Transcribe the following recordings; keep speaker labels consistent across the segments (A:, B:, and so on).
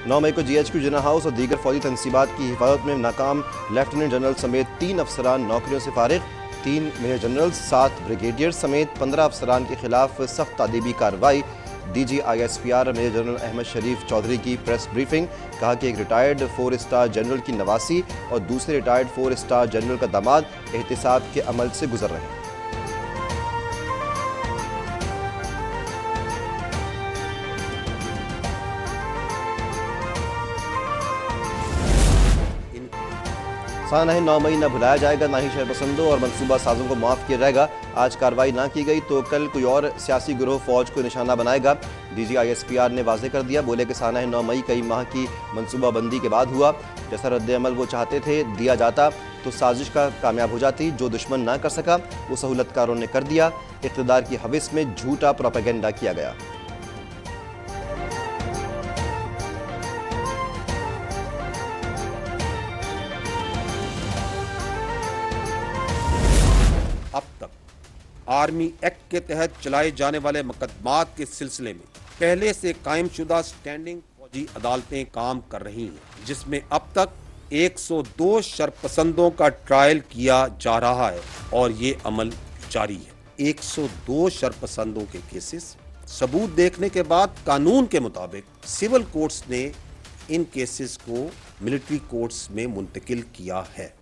A: 9 मई को GHQ जिना house और दीगर फौजी तनसीबात की हिफाजत में नाकाम लेफ्टिनेंट जनरल समेत 3 अफसरान नौकरियों से फारिग। 3 मेजर जनरल, 7 ब्रिगेडियर समेत 15 अफसरान के खिलाफ सख्त तादीबी कार्रवाई। DG ISPR major general Ahmed Sharif Chaudhry की प्रेस ब्रीफिंग। कहा कि एक रिटायर्ड 4 स्टार जनरल की नवासी और दूसरे रिटायर्ड 4 स्टार जनरल का दामाद एहतिसाब के अमल से गुजर रहे हैं। सानह 9 मई न भुलाया जाएगा, ना ही शहरपसंदों और मनसूबा साजों को माफ़ किया जाएगा। आज कार्रवाई ना की गई तो कल कोई और सियासी गिरोह फौज को निशाना बनाएगा। DG ISPR ने वाज़ेह कर दिया। बोले कि सानह 9 मई कई माह की मनसूबा बंदी के बाद हुआ। जैसा रद्द-ए-अमल वो चाहते थे दिया जाता तो साजिश का कामयाब हो जाती। जो दुश्मन ना कर सका वो सहूलतकारों ने कर दिया। इक़्तिदार की हविस में झूठा प्रोपेगेंडा किया गया।
B: अब तक आर्मी एक्ट के तहत चलाए जाने वाले मुकदमात के सिलसिले में पहले से कायम शुदा स्टैंडिंग फौजी अदालतें काम कर रही हैं, जिसमें अब तक 102 शरपसंदों का ट्रायल किया जा रहा है और ये अमल जारी है। 102 शरपसंदों के केसेस सबूत देखने के बाद कानून के मुताबिक सिविल कोर्ट्स ने इन केसेस को मिलिट्री कोर्ट्स में मुंतकिल किया है।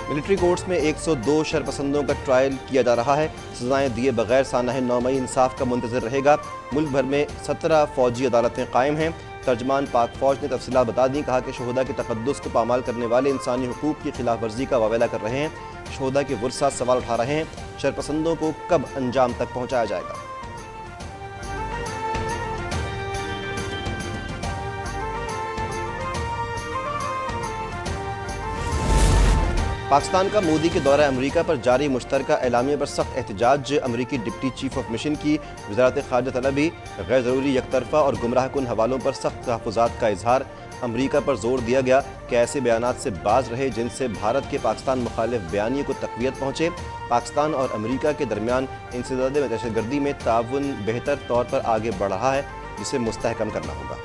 A: मिलिट्री कोर्ट्स में 102 शरपसंदों का ट्रायल किया जा रहा है। सजाएं दिए बगैर सानह 9 मई इंसाफ का मुंतज़िर रहेगा। मुल्क भर में 17 फौजी अदालतें कायम हैं। तर्जमान पाक फौज ने तफसीलात बता दी। कहा कि शोहदा के तक़द्दुस को पामाल करने वाले इंसानी हुकूक की खिलाफ वर्जी का वावेला कर रहे हैं। शोहदा के वुरसा सवाल उठा रहे हैं। शरपसंदों को कब अंजाम तक पहुँचाया जाएगा। पाकिस्तान का मोदी के दौरा अमरीका पर जारी मुश्तरका एलामिया पर सख्त एहतजाज। अमरीकी डिप्टी चीफ ऑफ मिशन की वज़ारत ख़ारिजा तलबी। गैर ज़रूरी यकतरफ़ा और गुमराह कुन हवालों पर सख्त तहफ़्फ़ुज़ात का इजहार। अमरीका पर जोर दिया गया कि ऐसे बयानात से बाज रहे जिनसे भारत के पाकिस्तान मुखालिफ बयानिए को तक़वियत पहुँचे। पाकिस्तान और अमरीका के दरमियान इंसदाद दहशतगर्दी में ताउन बेहतर तौर पर आगे बढ़ रहा है, जिसे मुस्तहकम करना होगा।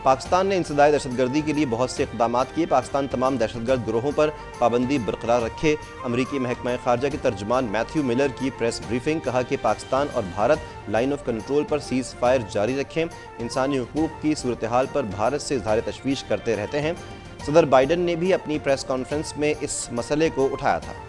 A: पाकिस्तान ने इंसदाद दहशतगर्दी के लिए बहुत से इक़दाम किए। पाकिस्तान तमाम दहशतगर्द गिरोहों पर पाबंदी बरकरार रखे। अमरीकी महकमा ख़ारिजा के तर्जुमान मैथ्यू मिलर की प्रेस ब्रीफिंग। कहा कि पाकिस्तान और भारत लाइन ऑफ कंट्रोल पर सीज़ फायर जारी रखें। इंसानी हुकूक की सूरत हाल पर भारत से इज़हार तशवीश करते रहते हैं। सदर बाइडन ने भी अपनी प्रेस कॉन्फ्रेंस में इस मसले को उठाया था।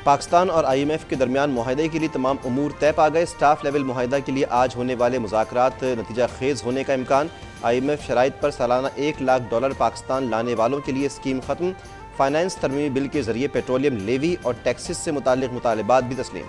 A: पाकिस्तान और IMF के दरमियान मुआहदे के लिए तमाम उमूर तय पा गए। स्टाफ लेवल मुआहदा के लिए आज होने वाले मुज़ाकरात नतीजा खेज़ होने का इम्कान। IMF शराइत पर सालाना $1 लाख पाकिस्तान लाने वालों के लिए स्कीम ख़त्म। फाइनेंस तरमीमी बिल के ज़रिए पेट्रोलियम लेवी और टैक्सेस से मुताल्लिक़ मुतालबात भी तस्लीम।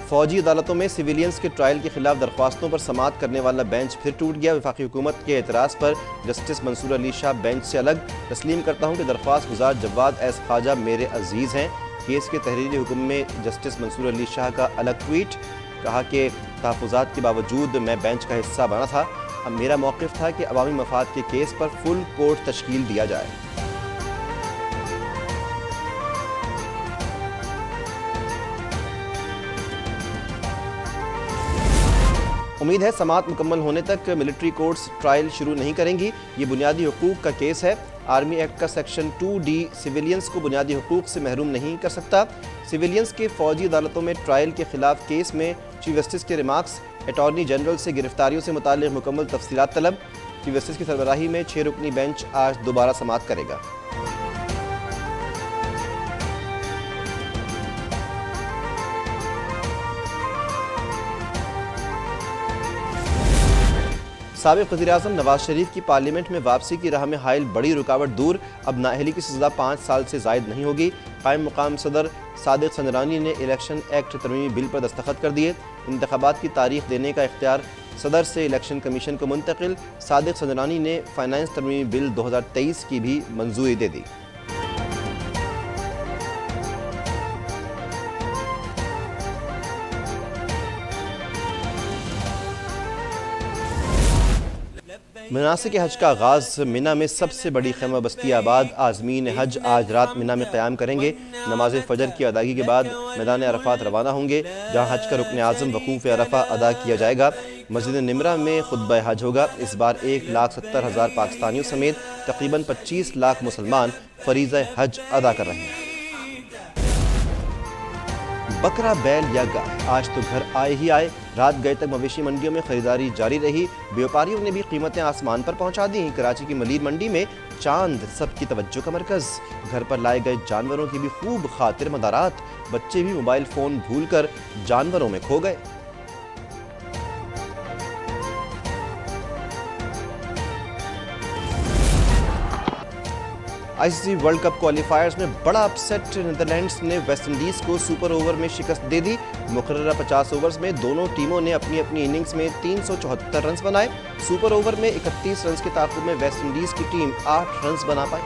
A: फौजी अदालतों में सिविलियंस के ट्रायल के खिलाफ दरख्वास्तों पर समाअत करने वाला बेंच फिर टूट गया। वफाकी हुकूमत के एतराज़ पर जस्टिस मंसूर अली शाह बेंच से अलग। तस्लीम करता हूँ कि दरख्वास्त गुजार जवाद एस ख्वाजा मेरे अजीज़ हैं। केस के तहरीरी हुक्म में जस्टिस मंसूर अली शाह का अलग ट्वीट। कहा कि तहफ़्फ़ुज़ात के बावजूद मैं बेंच का हिस्सा बना था। अब मेरा मौक़िफ़ था कि अवामी मफाद के केस पर फुल कोर्ट तश्कील दिया जाए। उम्मीद है समाअत मुकम्मल होने तक मिलिट्री कोर्ट्स ट्रायल शुरू नहीं करेंगी। ये बुनियादी हुकूक का केस है। आर्मी एक्ट का सेक्शन 2D सिविलियंस को बुनियादी हुकूक से महरूम नहीं कर सकता। सिविलियंस के फौजी अदालतों में ट्रायल के खिलाफ केस में चीफ जस्टिस के रिमार्क्स। अटॉर्नी जनरल से गिरफ्तारियों से मुताल्लिक़ मुकम्मल तफसीलात तलब। चीफ जस्टिस की सरबराही में 6 रुकनी बेंच आज दोबारा समाअत करेगा। साबिक़ वज़ीर-ए-आज़म नवाज शरीफ की पार्लियामेंट में वापसी की राह में हाइल बड़ी रुकावट दूर। अब नाअहली की सज़ा 5 साल से ज़ायद नहीं होगी। कायम मुकाम सदर सादिक संजरानी ने इलेक्शन एक्ट तरमीमी बिल पर दस्तखत कर दिए। इंतखाबात की तारीख देने का इख्तियार सदर से इलेक्शन कमीशन को मुंतकिल। सादिक संजरानी ने फाइनेंस तरमीमी बिल 2023 की भी मंजूरी दे दी। مناسک حج کا آغاز مینا میں سب سے بڑی خیمہ بستی آباد عازمین حج آج رات مینا میں قیام کریں گے۔ نماز فجر کی ادائیگی کے بعد میدان عرفات روانہ ہوں گے، جہاں حج کا رکن اعظم وقوف عرفہ ادا کیا جائے گا۔ مسجد نمرہ میں خطبہ حج ہوگا۔ اس بار 1,70,000 پاکستانیوں سمیت تقریباً 25 لاکھ مسلمان فریضہ حج ادا کر رہے ہیں۔ بکرا بیل یا گائے آج تو گھر آئے ہی آئے۔ رات گئے تک مویشی منڈیوں میں خریداری جاری رہی، بیوپاریوں نے بھی قیمتیں آسمان پر پہنچا دیں۔ کراچی کی ملیر منڈی میں چاند سب کی توجہ کا مرکز، گھر پر لائے گئے جانوروں کی بھی خوب خاطر مدارات، بچے بھی موبائل فون بھول کر جانوروں میں کھو گئے۔ آئی سی سی ورلڈ کپ کوالیفائرز میں بڑا اپسیٹ، نیدرلینڈز نے ویسٹ انڈیز کو سپر اوور میں شکست دے دی۔ مقررہ 50 اوورز میں دونوں ٹیموں نے اپنی اپنی اننگز میں 374 رنز بنائے۔ سپر اوور میں 31 رنز کے تعاقب میں ویسٹ انڈیز کی ٹیم 8 رنز بنا پائی۔